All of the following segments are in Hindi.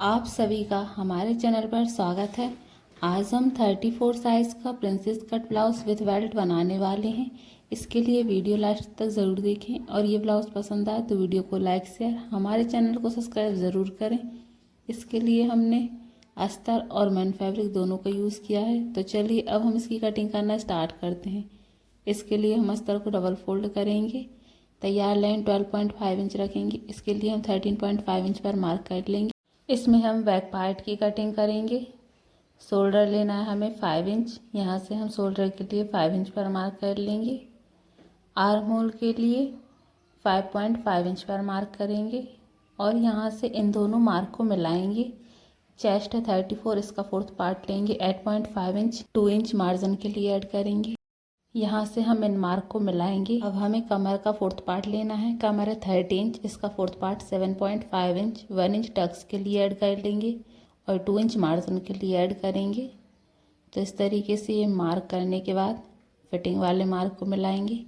आप सभी का हमारे चैनल पर स्वागत है। आज हम 34 साइज़ का princess cut blouse with belt बनाने वाले हैं। इसके लिए वीडियो लास्ट तक ज़रूर देखें और ये ब्लाउज पसंद आए तो वीडियो को लाइक शेयर हमारे चैनल को सब्सक्राइब ज़रूर करें। इसके लिए हमने अस्तर और मैन फैब्रिक दोनों का यूज़ किया है। तो चलिए अब हम इसकी कटिंग करना स्टार्ट करते हैं। इसके लिए हम अस्तर को डबल फोल्ड करेंगे। तैयार लाइन 12.5 इंच रखेंगे। इसके लिए हम 13.5 इंच पर मार्क कर लेंगे। इसमें हम बैक पार्ट की कटिंग करेंगे। शोल्डर लेना है हमें 5 इंच। यहाँ से हम शोल्डर के लिए 5 इंच पर मार्क कर लेंगे। आर्म होल के लिए 5.5 इंच पर मार्क करेंगे और यहाँ से इन दोनों मार्क को मिलाएंगे। चेस्ट है 34, इसका फोर्थ पार्ट लेंगे। 8.5 इंच 2 इंच मार्जिन के लिए ऐड करेंगे। यहाँ से हम इन मार्क को मिलाएंगे। अब हमें कमर का फोर्थ पार्ट लेना है। कमर है 30 इंच, इसका fourth part 7.5 inch 1 inch tucks के लिए ऐड कर लेंगे और 2 इंच मार्जिन के लिए ऐड करेंगे। तो इस तरीके से ये मार्क करने के बाद फिटिंग वाले मार्क को मिलाएंगे।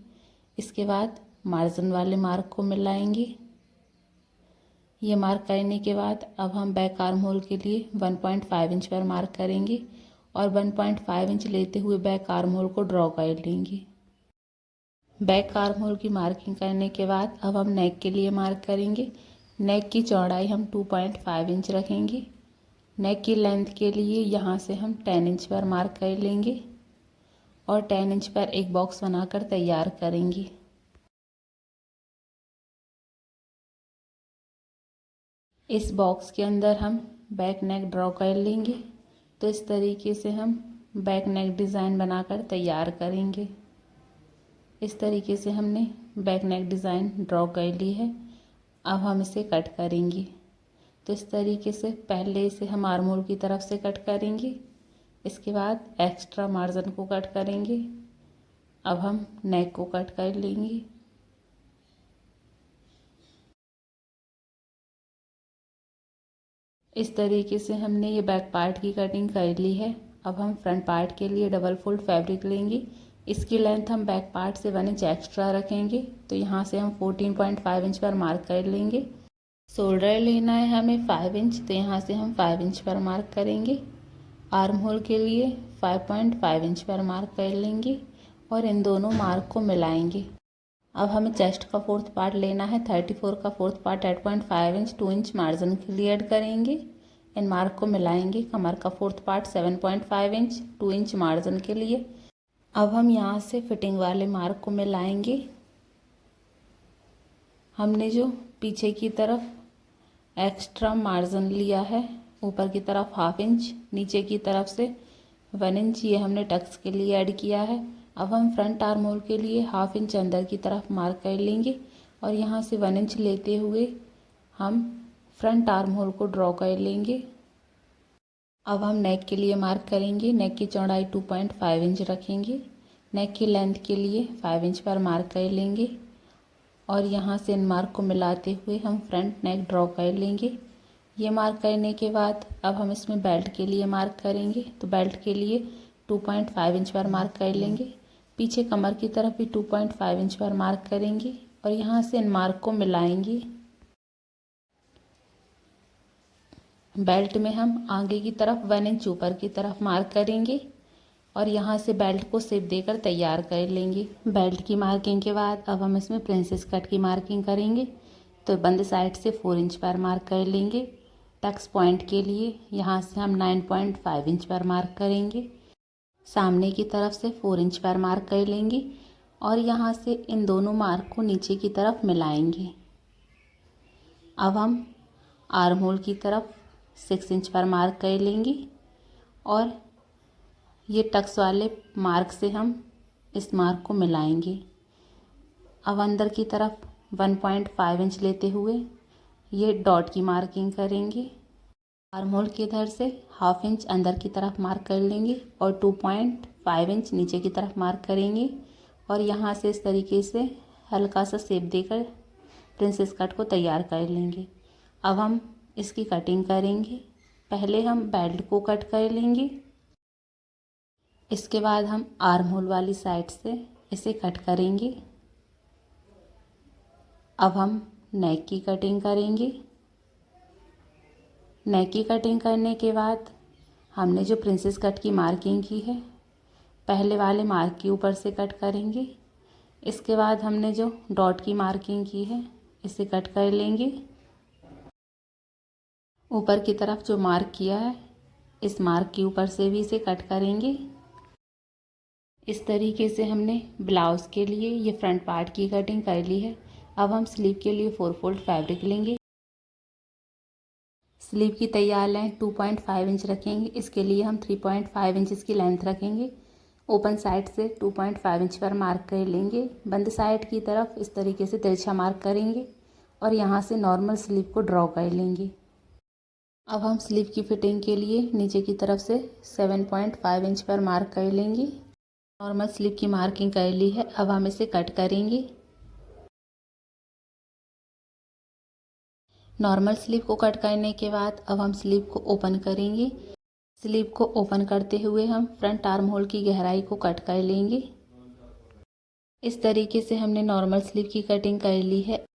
इसके बाद मार्जिन वाले मार्क को मिलाएंगे। ये मार्क करने के बाद अब हम बैक आर्म होल के लिए 1.5 इंच पर मार्क करेंगे और 1.5 इंच लेते हुए बैक आर्म होल को ड्रॉ कर लेंगे। बैक आर्म होल की मार्किंग करने के बाद अब हम नेक के लिए मार्क करेंगे। नेक की चौड़ाई हम 2.5 इंच रखेंगे। नेक की लेंथ के लिए यहाँ से हम 10 इंच पर मार्क कर लेंगे और 10 इंच पर एक बॉक्स बनाकर तैयार करेंगे। इस बॉक्स के अंदर हम बैक नेक ड्रॉ कर लेंगे। तो इस तरीके से हम बैक नेक डिज़ाइन बनाकर तैयार करेंगे। इस तरीके से हमने बैक नेक डिज़ाइन ड्रॉ कर ली है। अब हम इसे कट करेंगे। तो इस तरीके से पहले इसे हम आर्म होल की तरफ से कट करेंगे। इसके बाद एक्स्ट्रा मार्जिन को कट करेंगे। अब हम नेक को कट कर लेंगे। इस तरीके से हमने ये बैक पार्ट की कटिंग कर ली है। अब हम फ्रंट पार्ट के लिए डबल फोल्ड फैब्रिक लेंगे। इसकी लेंथ हम बैक पार्ट से 1 इंच एक्स्ट्रा रखेंगे। तो यहाँ से हम 14.5 इंच पर मार्क कर लेंगे। शोल्डर लेना है हमें 5 इंच, तो यहाँ से हम 5 इंच पर मार्क करेंगे। आर्म होल के लिए 5.5 इंच पर मार्क कर लेंगे और इन दोनों मार्क को मिलाएंगे। अब हमें चेस्ट का फोर्थ पार्ट लेना है। 34 का fourth part 8.5 inch 2 inch margin के लिए ऐड करेंगे। इन मार्क को मिलाएंगे। कमर का fourth part 7.5 inch 2 inch margin के लिए। अब हम यहाँ से फिटिंग वाले मार्क को मिलाएंगे। हमने जो पीछे की तरफ एक्स्ट्रा मार्जिन लिया है, ऊपर की तरफ 1/2 इंच, नीचे की तरफ से 1 इंच, ये हमने टक्स के लिए ऐड किया है। अब हम फ्रंट आर्म होल के लिए 1/2 इंच अंदर की तरफ मार्क कर लेंगे और यहाँ से 1 इंच लेते हुए हम फ्रंट आर्म होल को ड्रॉ कर लेंगे। अब हम नेक के लिए मार्क करेंगे। नेक की चौड़ाई 2.5 इंच रखेंगे। नेक की लेंथ के लिए 5 इंच पर मार्क कर लेंगे और यहाँ से इन मार्क को मिलाते हुए हम फ्रंट नेक ड्रॉ कर लेंगे। ये मार्क करने के बाद अब हम इसमें बेल्ट के लिए मार्क करेंगे। तो बेल्ट के लिए 2.5 इंच पर मार्क कर लेंगे। पीछे कमर की तरफ भी 2.5 इंच पर मार्क करेंगे और यहाँ से इन मार्क को मिलाएंगे। बेल्ट में हम आगे की तरफ 1 इंच ऊपर की तरफ मार्क करेंगे और यहाँ से बेल्ट को शेप देकर तैयार कर लेंगे। बेल्ट की मार्किंग के बाद अब हम इसमें प्रिंसेस कट की मार्किंग करेंगे। तो बंद साइड से 4 इंच पर मार्क कर लेंगे। टक्स पॉइंट के लिए यहाँ से हम 9.5 इंच पर मार्क करेंगे। सामने की तरफ से 4 इंच पर मार्क कर लेंगे और यहाँ से इन दोनों मार्क को नीचे की तरफ मिलाएंगे। अब हम आर्म होल की तरफ 6 इंच पर मार्क कर लेंगे और ये टक्स वाले मार्क से हम इस मार्क को मिलाएंगे। अब अंदर की तरफ 1.5 इंच लेते हुए ये डॉट की मार्किंग करेंगे। आर्म होल के इधर से 1/2 इंच अंदर की तरफ मार्क कर लेंगे और 2.5 इंच नीचे की तरफ मार्क करेंगे और यहाँ से इस तरीके से हल्का सा शेप देकर प्रिंसेस कट को तैयार कर लेंगे। अब हम इसकी कटिंग करेंगे। पहले हम बेल्ट को कट कर लेंगे। इसके बाद हम आर्म होल वाली साइड से इसे कट करेंगे। अब हम नेक की कटिंग करेंगे। नेक की कटिंग करने के बाद हमने जो प्रिंसेस कट की मार्किंग की है, पहले वाले मार्क के ऊपर से कट करेंगे। इसके बाद हमने जो डॉट की मार्किंग की है, इसे कट कर लेंगे। ऊपर की तरफ जो मार्क किया है, इस मार्क के ऊपर से भी इसे कट करेंगे। इस तरीके से हमने ब्लाउज़ के लिए ये फ्रंट पार्ट की कटिंग कर ली है। अब हम स्लीव के लिए 4 फोल्ड फैब्रिक लेंगे। स्लीव की तैयार लेंथ 2.5 इंच रखेंगे। इसके लिए हम 3.5 इंच की लेंथ रखेंगे। ओपन साइड से 2.5 इंच पर मार्क कर लेंगे। बंद साइड की तरफ इस तरीके से तिरछा मार्क करेंगे और यहाँ से नॉर्मल स्लीव को ड्रॉ कर लेंगे। अब हम स्लीव की फिटिंग के लिए नीचे की तरफ से 7.5 इंच पर मार्क कर लेंगे। नॉर्मल स्लीव की मार्किंग कर ली है। अब हम इसे कट करेंगे। नॉर्मल स्लीव को कट करने के बाद अब हम स्लीव को ओपन करेंगे। स्लीव को ओपन करते हुए हम फ्रंट आर्म होल की गहराई को कट कर लेंगे। इस तरीके से हमने नॉर्मल स्लीव की कटिंग कर ली है।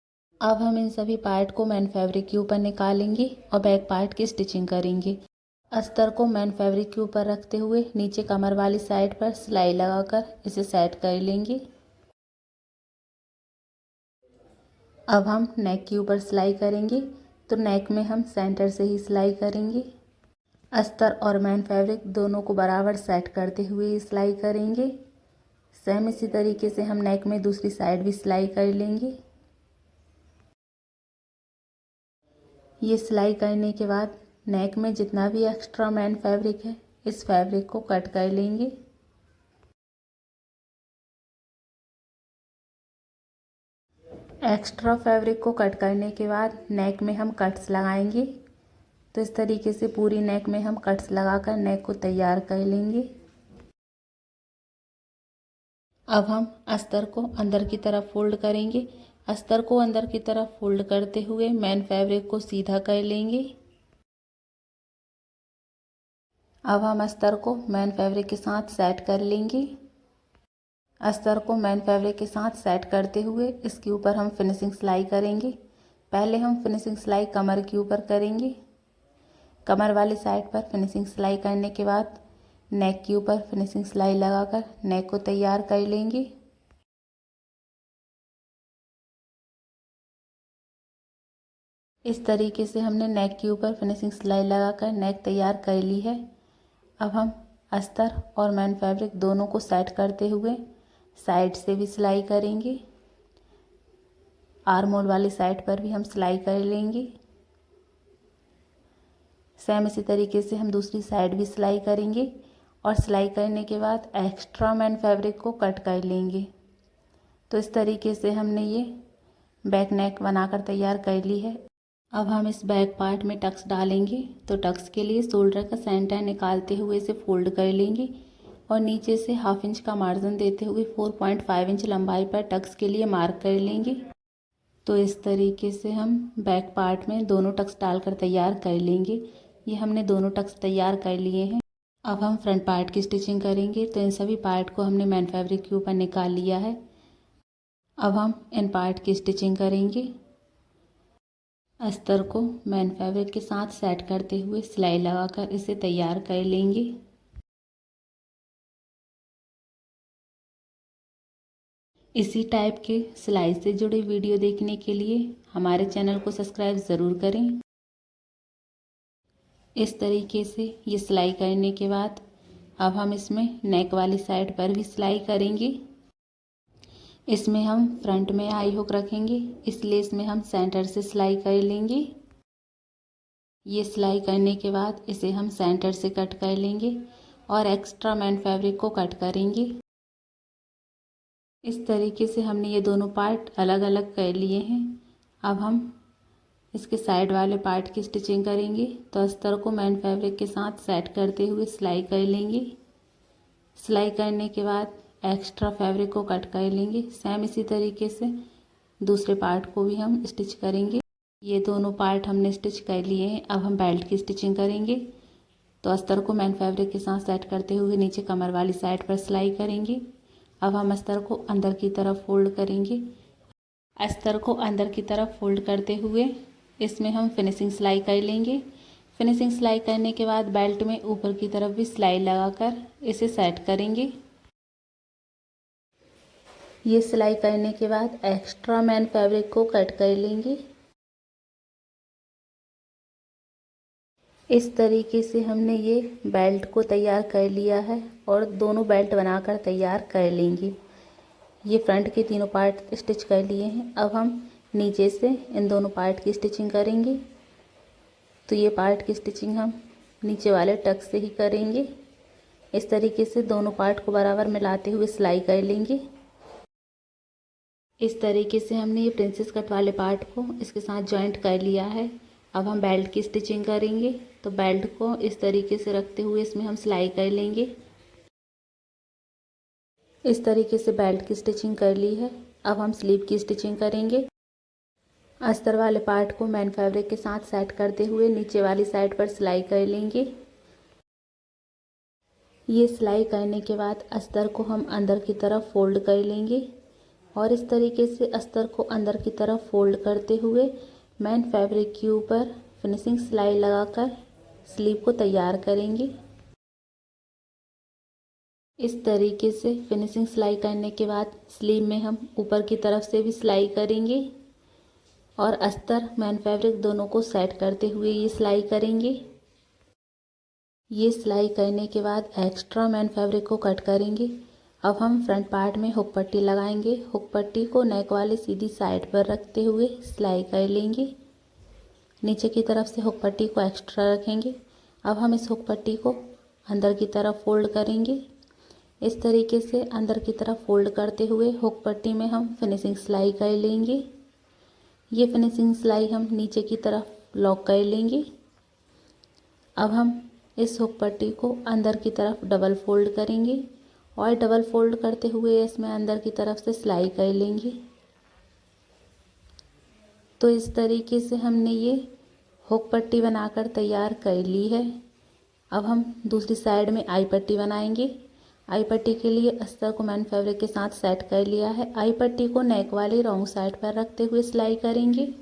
अब हम इन सभी पार्ट को मैन फैब्रिक के ऊपर निकालेंगे और बैक पार्ट की स्टिचिंग करेंगे। अस्तर को मैन फैब्रिक के ऊपर रखते हुए नीचे कमर वाली साइड पर सिलाई लगाकर इसे सेट कर लेंगे। अब हम नेक के ऊपर सिलाई करेंगे, तो नेक में हम सेंटर से ही सिलाई करेंगे। अस्तर और मैन फैब्रिक दोनों को बराबर सेट करते हुए सिलाई करेंगे। सेम इसी तरीके से हम नेक में दूसरी साइड भी सिलाई कर लेंगे। ये सिलाई करने के बाद नेक में जितना भी एक्स्ट्रा मैन फैब्रिक है, इस फैब्रिक को कट कर लेंगे। एक्स्ट्रा फैब्रिक को कट करने के बाद नेक में हम कट्स लगाएंगे। तो इस तरीके से पूरी नेक में हम कट्स लगाकर नेक को तैयार कर लेंगे। अब हम अस्तर को अंदर की तरफ फोल्ड करेंगे। अस्तर को अंदर की तरफ फोल्ड करते हुए मैन फैब्रिक को सीधा कर लेंगे। अब हम अस्तर को मैन फैब्रिक के साथ सेट कर लेंगे। अस्तर को मैन फैब्रिक के साथ सेट करते हुए इसके ऊपर हम फिनिशिंग सिलाई करेंगे। पहले हम फिनिशिंग सिलाई कमर के ऊपर करेंगे। कमर वाली साइड पर फिनिशिंग सिलाई करने के बाद नेक के ऊपर फिनिशिंग सिलाई लगाकर नेक को तैयार कर लेंगे। इस तरीके से हमने नेक के ऊपर फिनिशिंग सिलाई लगाकर नेक तैयार कर ली है। अब हम अस्तर और मैन फैब्रिक दोनों को सेट करते हुए साइड से भी सिलाई करेंगे। आर्म होल वाली साइड पर भी हम सिलाई कर लेंगे। सेम इसी तरीके से हम दूसरी साइड भी सिलाई करेंगे और सिलाई करने के बाद एक्स्ट्रा मैन फैब्रिक को कट कर लेंगे। तो इस तरीके से हमने ये बैक नेक बनाकर तैयार कर ली है। अब हम इस बैक पार्ट में टक्स डालेंगे। तो टक्स के लिए शोल्डर का सेंटर निकालते हुए इसे फोल्ड कर लेंगे और नीचे से 1/2 इंच का मार्जिन देते हुए 4.5 इंच लंबाई पर टक्स के लिए मार्क कर लेंगे। तो इस तरीके से हम बैक पार्ट में दोनों टक्स डालकर तैयार कर लेंगे। ये हमने दोनों टक्स तैयार कर लिए हैं। अब हम फ्रंट पार्ट की स्टिचिंग करेंगे। तो इन सभी पार्ट को हमने मैन फैब्रिक के ऊपर निकाल लिया है। अब हम इन पार्ट की स्टिचिंग करेंगे। अस्तर को मैन फैब्रिक के साथ सेट करते हुए सिलाई लगाकर इसे तैयार कर लेंगे। इसी टाइप के सिलाई से जुड़े वीडियो देखने के लिए हमारे चैनल को सब्सक्राइब ज़रूर करें। इस तरीके से ये सिलाई करने के बाद अब हम इसमें नेक वाली साइड पर भी सिलाई करेंगे। इसमें हम फ्रंट में आई हुक रखेंगे, इसलिए इसमें हम सेंटर से सिलाई कर लेंगे। ये सिलाई करने के बाद इसे हम सेंटर से कट कर लेंगे और एक्स्ट्रा मैन फैब्रिक को कट करेंगे। इस तरीके से हमने ये दोनों पार्ट अलग अलग कर लिए हैं। अब हम इसके साइड वाले पार्ट की स्टिचिंग करेंगे। तो अस्तर को मैन फैब्रिक के साथ सेट करते हुए सिलाई कर लेंगे। सिलाई करने के बाद एक्स्ट्रा फैब्रिक को कट कर लेंगे। सेम इसी तरीके से दूसरे पार्ट को भी हम स्टिच करेंगे। ये दोनों पार्ट हमने स्टिच कर लिए हैं। अब हम बेल्ट की स्टिचिंग करेंगे। तो अस्तर को मैन फैब्रिक के साथ सेट करते हुए नीचे कमर वाली साइड पर सिलाई करेंगे। अब हम अस्तर को अंदर की तरफ फोल्ड करेंगे। अस्तर को अंदर की तरफ फोल्ड करते हुए इसमें हम फिनिशिंग सिलाई कर लेंगे। फिनिशिंग सिलाई करने के बाद बेल्ट में ऊपर की तरफ भी सिलाई लगाकर इसे सेट करेंगे। ये सिलाई करने के बाद एक्स्ट्रा मैन फैब्रिक को कट कर लेंगे। इस तरीके से हमने ये बेल्ट को तैयार कर लिया है और दोनों बेल्ट बनाकर तैयार कर लेंगे। ये फ्रंट के तीनों पार्ट स्टिच कर लिए हैं। अब हम नीचे से इन दोनों पार्ट की स्टिचिंग करेंगे। तो ये पार्ट की स्टिचिंग हम नीचे वाले टक से ही करेंगे। इस तरीके से दोनों पार्ट को बराबर मिलाते हुए सिलाई कर लेंगे। इस तरीके से हमने ये प्रिंसेस कट वाले पार्ट को इसके साथ जॉइंट कर लिया है। अब हम बेल्ट की स्टिचिंग करेंगे। तो बेल्ट को इस तरीके से रखते हुए इसमें हम सिलाई कर लेंगे। इस तरीके से बेल्ट की स्टिचिंग कर ली है। अब हम स्लीव की स्टिचिंग करेंगे। अस्तर वाले पार्ट को मैन फैब्रिक के साथ सेट करते हुए नीचे वाली साइड पर सिलाई कर लेंगे। ये सिलाई करने के बाद अस्तर को हम अंदर की तरफ फोल्ड कर लेंगे और इस तरीके से अस्तर को अंदर की तरफ फोल्ड करते हुए मैन फैब्रिक के ऊपर फिनिशिंग सिलाई लगाकर स्लीव को तैयार करेंगे। इस तरीके से फिनिशिंग सिलाई करने के बाद स्लीव में हम ऊपर की तरफ से भी सिलाई करेंगे और अस्तर मैन फैब्रिक दोनों को सेट करते हुए ये सिलाई करेंगे। ये सिलाई करने के बाद एक्स्ट्रा मैन फैब्रिक को कट करेंगे। अब हम फ्रंट पार्ट में हुक पट्टी लगाएंगे। हुक पट्टी को नेक वाली सीधी साइड पर रखते हुए सिलाई कर लेंगे। नीचे की तरफ से हुक पट्टी को एक्स्ट्रा रखेंगे। अब हम इस हुक पट्टी को अंदर की तरफ फोल्ड करेंगे। इस तरीके से अंदर की तरफ फोल्ड करते हुए हुक पट्टी में हम फिनिशिंग सिलाई कर लेंगे। ये फिनिशिंग सिलाई हम नीचे की तरफ लॉक कर लेंगे। अब हम इस हुक पट्टी को अंदर की तरफ डबल फोल्ड करेंगे और डबल फोल्ड करते हुए इसमें अंदर की तरफ से सिलाई कर लेंगे। तो इस तरीके से हमने ये हुक पट्टी बनाकर तैयार कर ली है। अब हम दूसरी साइड में आई पट्टी बनाएंगे। आई पट्टी के लिए अस्तर को मैन फैब्रिक के साथ सेट कर लिया है। आई पट्टी को नेक वाली रॉन्ग साइड पर रखते हुए सिलाई करेंगे।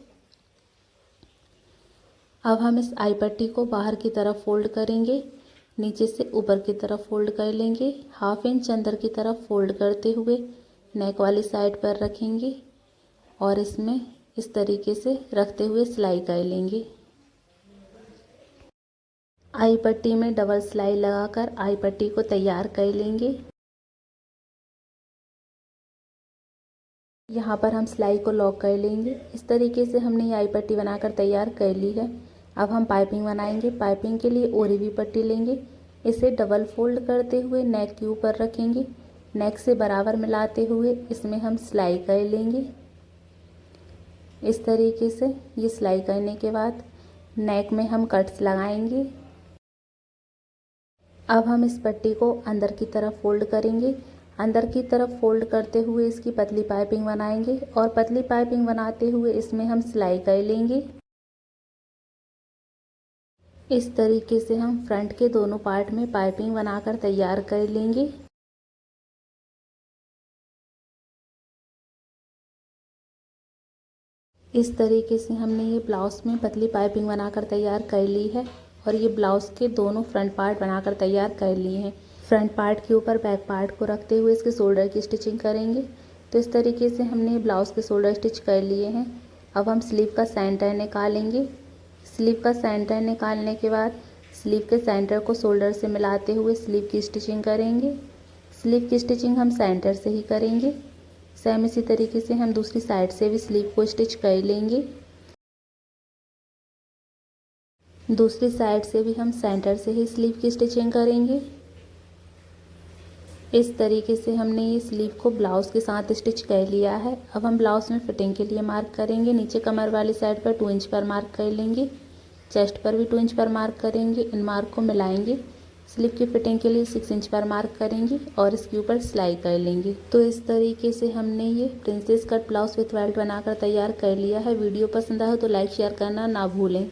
अब हम इस आई पट्टी को बाहर की तरफ फोल्ड करेंगे। नीचे से ऊपर की तरफ फोल्ड कर लेंगे। 1/2 इंच अंदर की तरफ फोल्ड करते हुए नेक वाली साइड पर रखेंगे और इसमें इस तरीके से रखते हुए सिलाई कर लेंगे। आई पट्टी में डबल सिलाई लगाकर आई पट्टी को तैयार कर लेंगे। यहाँ पर हम सिलाई को लॉक कर लेंगे। इस तरीके से हमने ये आई पट्टी बनाकर तैयार कर ली है। अब हम पाइपिंग बनाएंगे। पाइपिंग के लिए ओरिवी पट्टी लेंगे। इसे डबल फोल्ड करते हुए नेक के ऊपर रखेंगे। नेक से बराबर मिलाते हुए इसमें हम सिलाई कर लेंगे। इस तरीके से ये सिलाई करने के बाद नेक में हम कट्स लगाएंगे। अब हम इस पट्टी को अंदर की तरफ फोल्ड करेंगे। अंदर की तरफ फोल्ड करते हुए इसकी पतली पाइपिंग बनाएंगे और पतली पाइपिंग बनाते हुए इसमें हम सिलाई कर लेंगे। इस तरीके से हम फ्रंट के दोनों पार्ट में पाइपिंग बनाकर तैयार कर लेंगे। इस तरीके से हमने ये ब्लाउज में पतली पाइपिंग बनाकर तैयार कर ली है और ये ब्लाउज के दोनों फ्रंट पार्ट बनाकर तैयार कर लिए हैं। फ्रंट पार्ट के ऊपर बैक पार्ट को रखते हुए इसके शोल्डर की स्टिचिंग करेंगे। तो इस तरीके से हमने ब्लाउज के शोल्डर स्टिच कर लिए हैं। अब हम स्लीव का सेंटर निकालेंगे। स्लीव का सेंटर निकालने के बाद स्लीव के सेंटर को शोल्डर से मिलाते हुए स्लीव की स्टिचिंग करेंगे। स्लीव की स्टिचिंग हम सेंटर से ही करेंगे। सेम इसी तरीके से हम दूसरी साइड से भी स्लीव को स्टिच कर लेंगे। दूसरी साइड से भी हम सेंटर से ही स्लीव की स्टिचिंग करेंगे। इस तरीके से हमने ये स्लीव को ब्लाउज के साथ स्टिच कर लिया है। अब हम ब्लाउज में फिटिंग के लिए मार्क करेंगे। नीचे कमर वाली साइड पर 2 इंच पर मार्क कर लेंगे। चेस्ट पर भी 2 इंच पर मार्क करेंगे। इन मार्क को मिलाएंगे। स्लीव की फिटिंग के लिए 6 इंच पर मार्क करेंगे और इसके ऊपर सिलाई कर लेंगे। तो इस तरीके से हमने ये princess cut blouse with belt बनाकर तैयार कर लिया है। वीडियो पसंद आए तो लाइक शेयर करना ना भूलें।